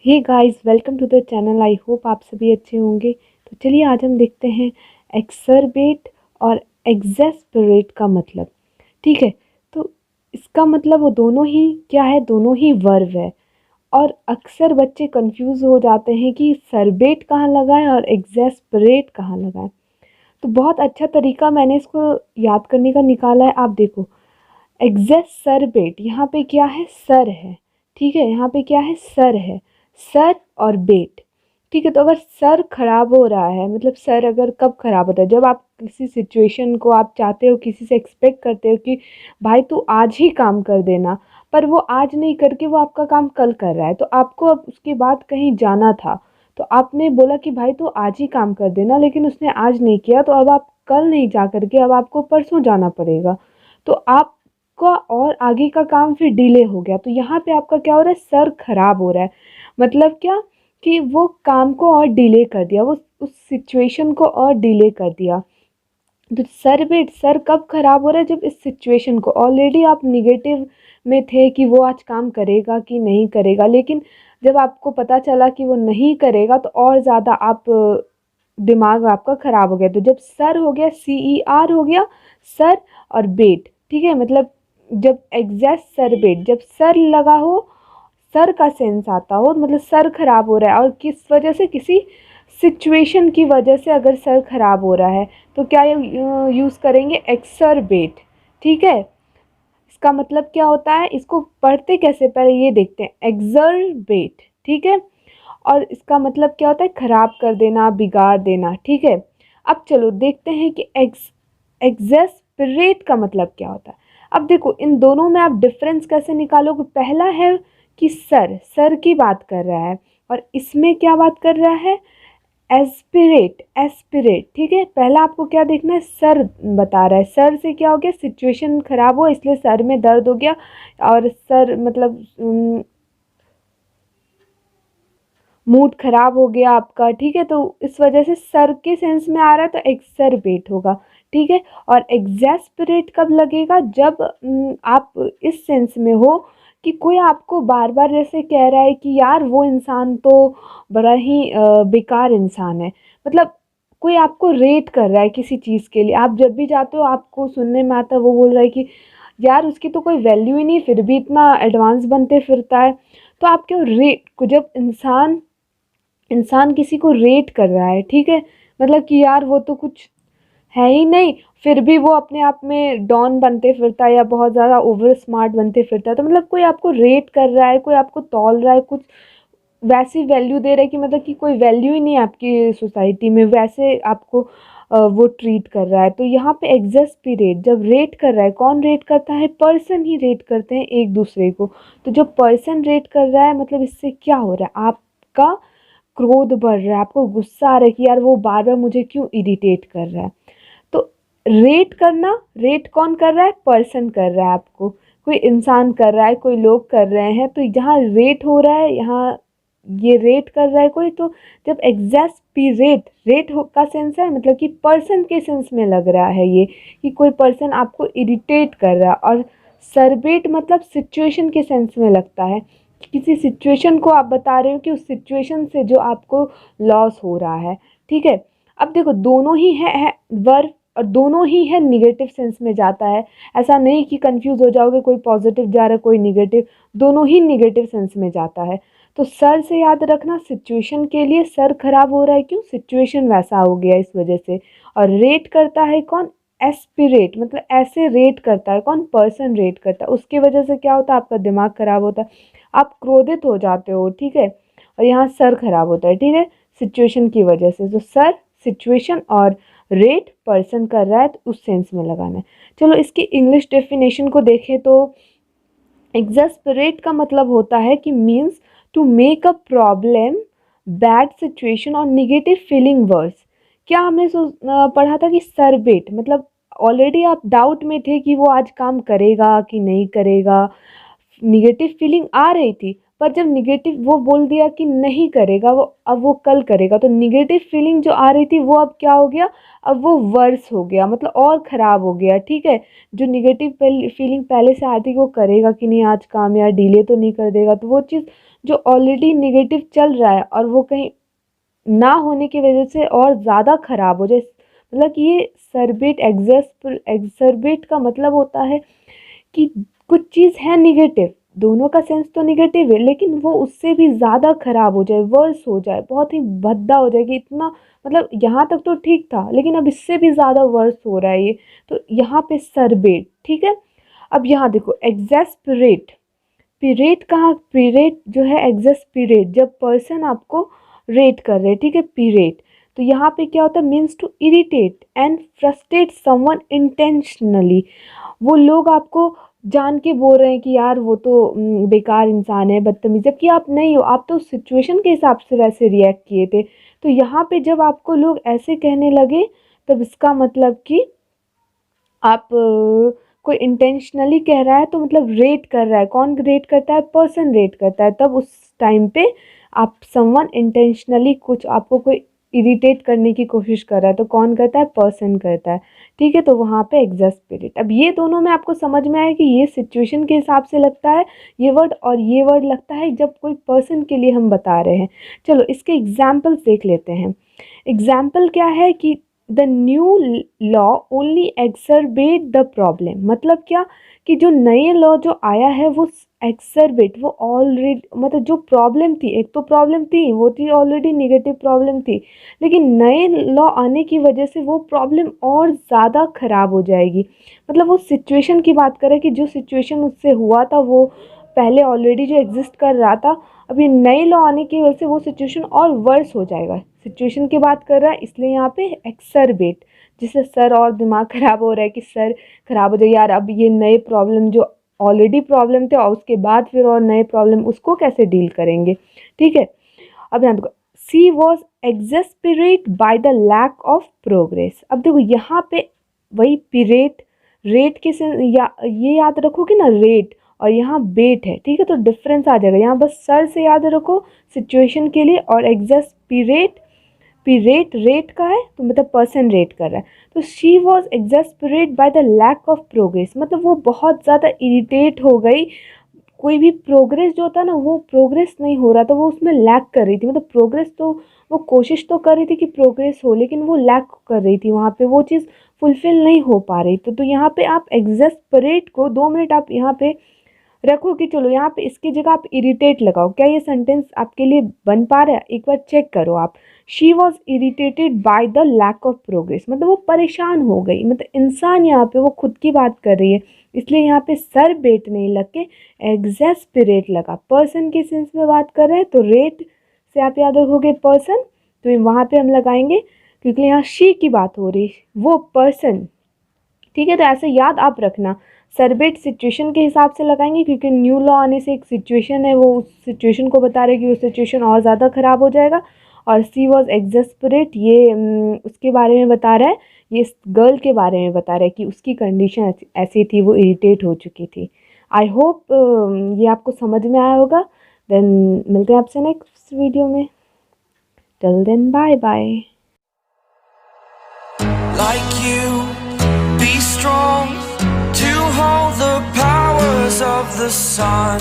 Hey guys, welcome to the channel. I hope आप सभी अच्छे होंगे। तो चलिए आज हम देखते हैं एक्सरबेट और एग्जेस्परेट का मतलब। ठीक है, तो इसका मतलब वो दोनों ही क्या है, दोनों ही वर्ब है। और अक्सर बच्चे कंफ्यूज हो जाते हैं कि सरबेट कहाँ लगाएं और एग्जेस्परेट कहाँ लगाएं। तो बहुत अच्छा तरीका मैंने इसको याद करने का निकाला है। आप देखो, एग्जेस्परेट यहाँ पे क्या है, सर है। ठीक है, यहाँ पे क्या है, सर है। सर और बेट। ठीक है, तो अगर सर खराब हो रहा है, मतलब सर अगर कब खराब होता है, जब आप किसी सिचुएशन को आप चाहते हो, किसी से एक्सपेक्ट करते हो कि भाई तू आज ही काम कर देना, पर वो आज नहीं करके वो आपका काम कल कर रहा है, तो आपको अब उसके बाद कहीं जाना था, तो आपने बोला कि भाई तू आज ही काम कर देना, लेकिन उसने आज नहीं किया, तो अब आप कल नहीं जा करके अब आपको परसों जाना पड़ेगा। तो आपका और आगे का काम फिर डिले हो गया। तो यहाँ पे आपका क्या हो रहा है, सर खराब हो रहा है। मतलब क्या, कि वो काम को और डिले कर दिया, वो उस सिचुएशन को और डिले कर दिया। तो सर कब खराब हो रहा है, जब इस सिचुएशन को ऑलरेडी आप निगेटिव में थे कि वो आज काम करेगा कि नहीं करेगा, लेकिन जब आपको पता चला कि वो नहीं करेगा तो और ज़्यादा आप दिमाग आपका ख़राब हो गया। तो जब सर हो गया, CER हो गया, सर और बेट। ठीक है, मतलब जब एग्जैक्ट सर बेट, जब सर लगा हो, सर का सेंस आता हो, मतलब सर खराब हो रहा है और किस वजह से, किसी सिचुएशन की वजह से अगर सर खराब हो रहा है, तो क्या यूज़ करेंगे, एक्सरबेट। ठीक है, इसका मतलब क्या होता है, इसको पढ़ते कैसे, पहले ये देखते हैं, एक्सरबेट। ठीक है, और इसका मतलब क्या होता है, खराब कर देना, बिगाड़ देना। ठीक है, अब चलो देखते हैं कि एग्जेस्परेट का मतलब क्या होता है। अब देखो, इन दोनों में आप डिफरेंस कैसे निकालोगे। पहला है कि सर की बात कर रहा है, और इसमें क्या बात कर रहा है, एस्पिरेट। ठीक है, पहला आपको क्या देखना है, सर बता रहा है, सर से क्या हो गया, सिचुएशन खराब हो इसलिए सर में दर्द हो गया, और सर मतलब मूड खराब हो गया आपका। ठीक है, तो इस वजह से सर के सेंस में आ रहा है तो एक्सरबेट होगा। ठीक है, और एग्जेस्परेट कब लगेगा, जब आप इस सेंस में हो कि कोई आपको बार बार जैसे कह रहा है कि यार वो इंसान तो बड़ा ही बेकार इंसान है। मतलब कोई आपको रेट कर रहा है किसी चीज़ के लिए, आप जब भी जाते हो आपको सुनने में आता है वो बोल रहा है कि यार उसकी तो कोई वैल्यू ही नहीं, फिर भी इतना एडवांस बनते फिरता है। तो आप क्यों रेट को, जब इंसान इंसान किसी को रेट कर रहा है, ठीक है, मतलब कि यार वो तो कुछ है ही नहीं, फिर भी वो अपने आप में डॉन बनते फिरता है या बहुत ज़्यादा ओवर स्मार्ट बनते फिरता है, तो मतलब कोई आपको रेट कर रहा है, कोई आपको तौल रहा है, कुछ वैसी वैल्यू दे रहा है कि मतलब कि कोई वैल्यू ही नहीं है आपकी सोसाइटी में, वैसे आपको वो ट्रीट कर रहा है। तो यहाँ पे एग्जेस्परेट जब रेट कर रहा है, कौन रेट करता है, पर्सन ही रेट करते हैं एक दूसरे को। तो जो पर्सन रेट कर रहा है, मतलब इससे क्या हो रहा है, आपका क्रोध बढ़ रहा है, आपको गुस्सा आ रहा है कि यार वो बार बार मुझे क्यों इरिटेट कर रहा है। तो रेट करना, रेट कौन कर रहा है, पर्सन कर रहा है आपको, कोई इंसान कर रहा है, कोई लोग कर रहे हैं। तो जहाँ रेट हो रहा है, यहाँ ये रेट कर रहा है कोई, तो जब एग्जेस्परेट का सेंस है, मतलब कि पर्सन के सेंस में लग रहा है ये, कि कोई पर्सन आपको इरिटेट कर रहा है। और सरबेट मतलब सिचुएशन के सेंस में लगता है, किसी सिचुएशन को आप बता रहे हो कि उस सिचुएशन से जो आपको लॉस हो रहा है। ठीक है, अब देखो दोनों ही है वर्ब, और दोनों ही है निगेटिव सेंस में जाता है। ऐसा नहीं कि कंफ्यूज हो जाओगे, कोई पॉजिटिव जा रहा है कोई निगेटिव, दोनों ही निगेटिव सेंस में जाता है। तो सर से याद रखना, सिचुएशन के लिए सर खराब हो रहा है, क्यों, सिचुएशन वैसा हो गया इस वजह से। और रेट करता है कौन, एस्पिरेट, मतलब ऐसे रेट करता है कौन, पर्सन रेट करता है, उसकी वजह से क्या होता है, आपका दिमाग खराब होता है, आप क्रोधित हो जाते हो। ठीक है, और यहाँ सर खराब होता है। ठीक है, सिचुएशन की वजह से। तो सर सिचुएशन और रेट पर्सन कर रहा है, तो उस सेंस में लगाना है। चलो इसकी इंग्लिश डेफिनेशन को देखें तो एग्जस्परेट का मतलब होता है कि means to make a problem, bad situation और निगेटिव फीलिंग वर्स। क्या हमने पढ़ा था कि सरबेट मतलब ऑलरेडी आप डाउट में थे कि वो आज काम करेगा कि नहीं करेगा, निगेटिव फीलिंग आ रही थी, पर जब निगेटिव वो बोल दिया कि नहीं करेगा वो, अब वो कल करेगा, तो निगेटिव फीलिंग जो आ रही थी वो अब क्या हो गया, अब वो वर्स हो गया, मतलब और ख़राब हो गया। ठीक है, जो निगेटिव फीलिंग पहले से आती वो करेगा कि नहीं आज काम, या डिले तो नहीं कर देगा, तो वो चीज़ जो ऑलरेडी निगेटिव चल रहा है और वो कहीं ना होने की वजह से और ज़्यादा ख़राब हो जाए, मतलब कि ये सरबेट एग्जर्बेट का मतलब होता है कि कुछ चीज़ है निगेटिव, दोनों का सेंस तो निगेटिव है, लेकिन वो उससे भी ज़्यादा ख़राब हो जाए, वर्स हो जाए, बहुत ही भद्दा हो जाए कि इतना, मतलब यहाँ तक तो ठीक था लेकिन अब इससे भी ज़्यादा वर्स हो रहा है ये, तो यहाँ पे सरबेट। ठीक है, अब यहाँ देखो एग्जैस्परेट, पीरेट कहाँ, पीरेट जो है एग्जैस्परेट, जब पर्सन आपको रेट कर रहे हैं, ठीक है, पीरेट, तो यहाँ पे क्या होता है, means to irritate and frustrate someone intentionally. वो लोग आपको जान के बोल रहे हैं कि यार वो तो बेकार इंसान है, बदतमीज, जबकि आप नहीं हो, आप तो सिचुएशन के हिसाब से वैसे रिएक्ट किए थे। तो यहाँ पे जब आपको लोग ऐसे कहने लगे, तब इसका मतलब कि आप कोई इंटेंशनली कह रहा है, तो मतलब रेट कर रहा है, कौन रेट करता है, पर्सन रेट करता है, तब उस टाइम पे आप समवन इंटेंशनली कुछ आपको कोई इरिटेट करने की कोशिश कर रहा है, तो कौन करता है, पर्सन करता है। ठीक है, तो वहाँ पे एग्जैस्परेट। अब ये दोनों में आपको समझ में आया कि ये सिचुएशन के हिसाब से लगता है ये वर्ड, और ये वर्ड लगता है जब कोई पर्सन के लिए हम बता रहे हैं। चलो इसके एग्जाम्पल्स देख लेते हैं। एग्जाम्पल क्या है कि the new law only exacerbate the problem, मतलब क्या कि जो नए लॉ जो आया है वो एक्सरबेट, वो ऑलरेडी, मतलब जो प्रॉब्लम थी, एक तो प्रॉब्लम थी वो थी ऑलरेडी निगेटिव प्रॉब्लम थी, लेकिन नए लॉ आने की वजह से वो प्रॉब्लम और ज़्यादा ख़राब हो जाएगी। मतलब वो सिचुएशन की बात करें कि जो सिचुएशन उससे हुआ था वो पहले ऑलरेडी जो एग्जिस्ट कर रहा था, अभी नए लॉ आने की वजह से वो सिचुएशन और वर्स हो जाएगा। सिचुएशन की बात कर रहा है इसलिए यहाँ पे एक्सरबेट, जिससे सर और दिमाग ख़राब हो रहा है कि सर ख़राब हो जाए यार, अब ये नए प्रॉब्लम जो ऑलरेडी प्रॉब्लम थे और उसके बाद फिर और नए प्रॉब्लम, उसको कैसे डील करेंगे। ठीक है, अब यहाँ देखो, she was exasperate by the lack of progress. अब देखो यहाँ पे वही पीरेट, रेट के से या ये याद रखोगे ना, रेट और यहाँ बेट है, ठीक है, तो डिफरेंस आ जाएगा। यहाँ बस सर से याद रखो सिचुएशन के लिए, और एग्जेस्परेट, पीरेट रेट का है तो मतलब पर्सन रेट कर रहा है, तो she was exasperate by the lack of progress, मतलब वो बहुत ज़्यादा इरिटेट हो गई, कोई भी प्रोग्रेस जो होता है ना वो प्रोग्रेस नहीं हो रहा था, वो उसमें लैक कर रही थी, मतलब प्रोग्रेस तो वो कोशिश तो कर रही थी कि प्रोग्रेस हो, लेकिन वो लैक कर रही थी, वहाँ पे वो चीज़ फुलफिल नहीं हो पा रही। तो यहाँ पे आप एग्जेस्परेट को 2 मिनट आप यहाँ पे रखो कि चलो यहाँ पे इसकी जगह आप इरिटेट लगाओ, क्या ये सेंटेंस आपके लिए बन पा रहा है, एक बार चेक करो आप। She was irritated by the lack of progress, मतलब वो परेशान हो गई, मतलब इंसान यहाँ पे वो खुद की बात कर रही है, इसलिए यहाँ पे सर बेट नहीं लग के एग्जेस्परेट लगा। पर्सन के सेंस में बात कर रहे हैं तो रेट से आप याद रखोगे पर्सन, तो वहाँ पे हम लगाएंगे क्योंकि यहाँ शी की बात हो रही, वो पर्सन। ठीक है, तो ऐसे याद आप रखना, सरबेट सिचुएशन के हिसाब से लगाएंगे क्योंकि न्यू लॉ आने से एक सिचुएशन है, वो उस सिचुएशन को बता रहे कि वो सिचुएशन और ज़्यादा ख़राब हो जाएगा। और सी वॉज एग्जेस्परेट, ये उसके बारे में बता रहा है, ये इस गर्ल के बारे में बता रहा है कि उसकी कंडीशन ऐसी थी, वो इरिटेट हो चुकी थी। आई होप ये आपको समझ में आया होगा। देन मिलते हैं आपसे नेक्स्ट वीडियो में, till then bye bye. Like you, be strong to hold the powers of the sun.